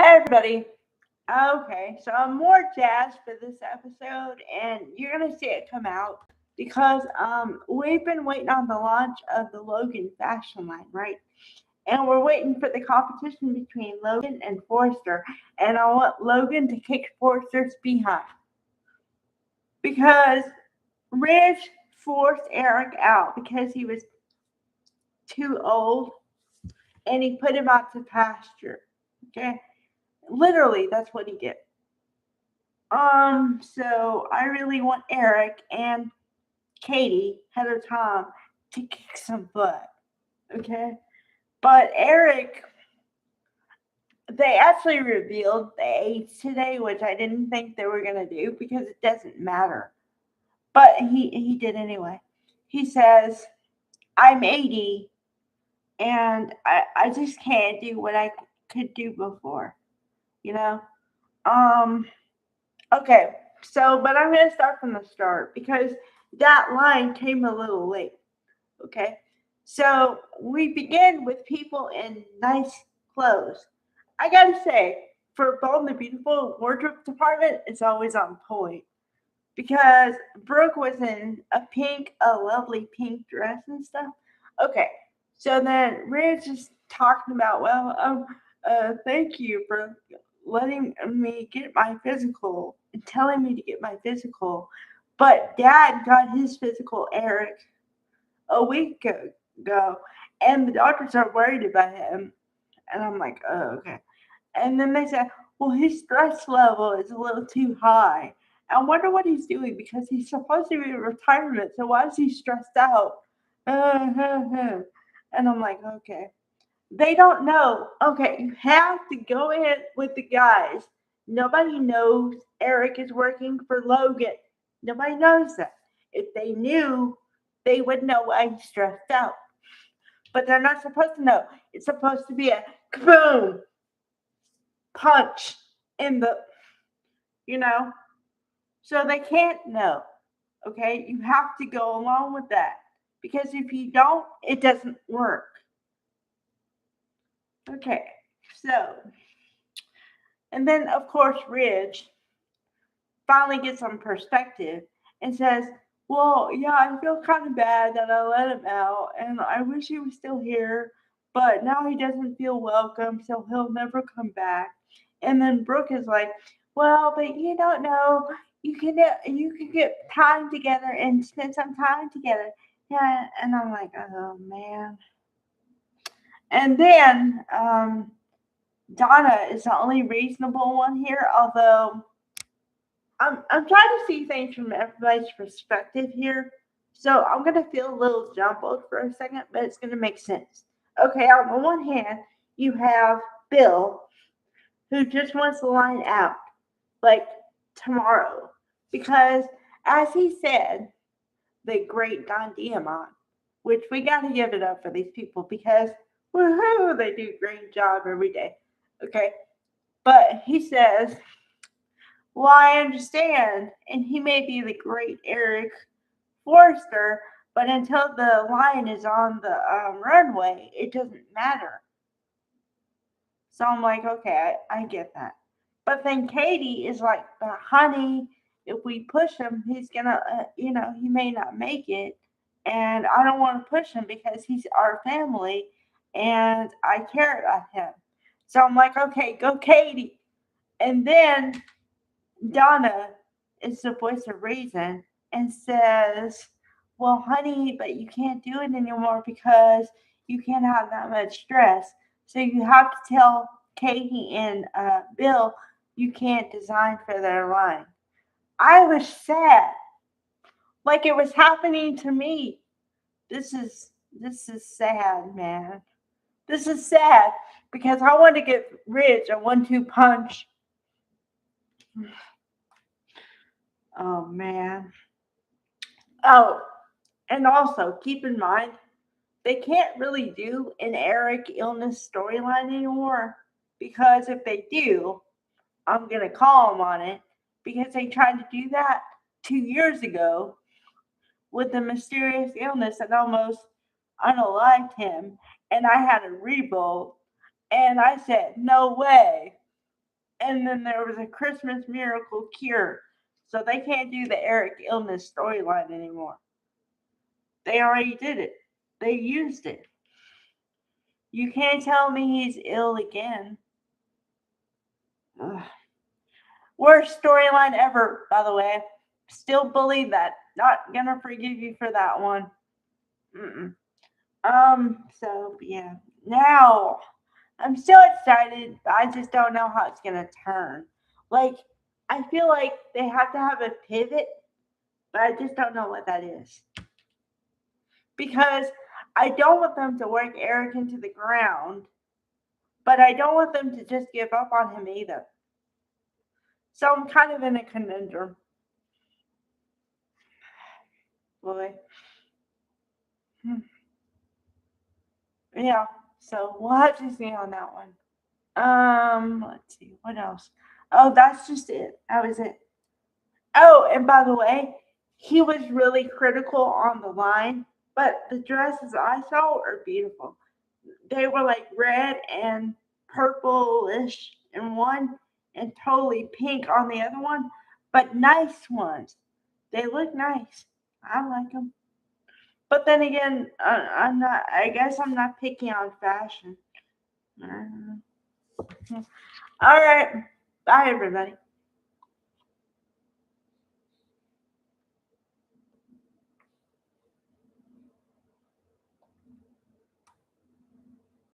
Hey everybody. Okay, so I'm more jazzed for this episode, and you're gonna see it come out because we've been waiting on the launch of the Logan fashion line, right? And we're waiting for the competition between Logan and Forrester, and I want Logan to kick Forrester's behind because Ridge forced Eric out because he was too old, and he put him out to pasture. Okay, literally, that's what he did. So I really want Eric and Katie, Heather Tom, to kick some butt. Okay? But Eric, they actually revealed the age today, which I didn't think they were gonna do because it doesn't matter. But he did anyway. He says, I'm 80 and I just can't do what I could do before, you know? Um Okay, so but I'm gonna start from the start because that line came a little late. Okay, so we begin with people in nice clothes. I gotta say, for Bold and the Beautiful wardrobe department, it's always on point because Brooke was in a lovely pink dress and stuff. Okay, so then Ridge is talking about, thank you for letting me get my physical and telling me to get my physical. But Dad got his physical, Eric, a week ago, and the doctors are worried about him. And I'm like, oh, okay. And then they said, well, his stress level is a little too high. I wonder what he's doing because he's supposed to be in retirement. So why is he stressed out? And I'm like, okay. They don't know. Okay, you have to go in with the guys. Nobody knows Eric is working for Logan. Nobody knows that. If they knew, they would know why he's stressed out. But they're not supposed to know. It's supposed to be a kaboom punch in the, you know, so they can't know. Okay, you have to go along with that because if you don't, it doesn't work. Okay, so, and then of course, Ridge finally gets some perspective and says, well, yeah, I feel kind of bad that I let him out and I wish he was still here, but now he doesn't feel welcome, so he'll never come back. And then Brooke is like, well, but you don't know. You can get time together and spend some time together. Yeah, and I'm like, oh man. And then Donna is the only reasonable one here, although I'm trying to see things from everybody's perspective here. So I'm gonna feel a little jumbled for a second, but it's gonna make sense. Okay, on the one hand, you have Bill, who just wants the line out, like tomorrow. Because as he said, the great Don Diamond, which we gotta give it up for these people because woohoo, they do a great job every day. Okay. But he says, well, I understand, and he may be the great Eric Forrester, but until the line is on the runway, it doesn't matter. So I'm like, okay, I get that. But then Katie is like, but honey, if we push him, he's gonna, he may not make it. And I don't want to push him because he's our family and I care about him. So I'm like, okay, go Katie. And then Donna is the voice of reason and says, well, honey, but you can't do it anymore because you can't have that much stress. So you have to tell Katie and Bill you can't design for their line. I was sad, like it was happening to me. This is sad, man. This is sad because I want to get Rich a 1-2 punch. Oh man. Oh, and also keep in mind they can't really do an Eric illness storyline anymore because if they do, I'm gonna call them on it because they tried to do that 2 years ago with the mysterious illness that almost unalived him, and I had a rebuild, and I said no way. And then there was a Christmas Miracle Cure. So they can't do the Eric illness storyline anymore. They already did it. They used it. You can't tell me he's ill again. Ugh. Worst storyline ever, by the way. Still believe that. Not gonna forgive you for that one. Mm-mm. So yeah. Now I'm still excited. I just don't know how it's gonna turn. Like, I feel like they have to have a pivot, but I just don't know what that is. Because I don't want them to work Eric into the ground, but I don't want them to just give up on him either. So I'm kind of in a conundrum. Boy. Yeah. So we'll have to see on that one. Let's see. What else? Oh, that's just it. That was it. Oh, and by the way, he was really critical on the line, but the dresses I saw are beautiful. They were like red and purplish in one and totally pink on the other one, but nice ones. They look nice. I like them. But then again, I'm not. I guess I'm not picky on fashion. Uh, All right. Bye, everybody.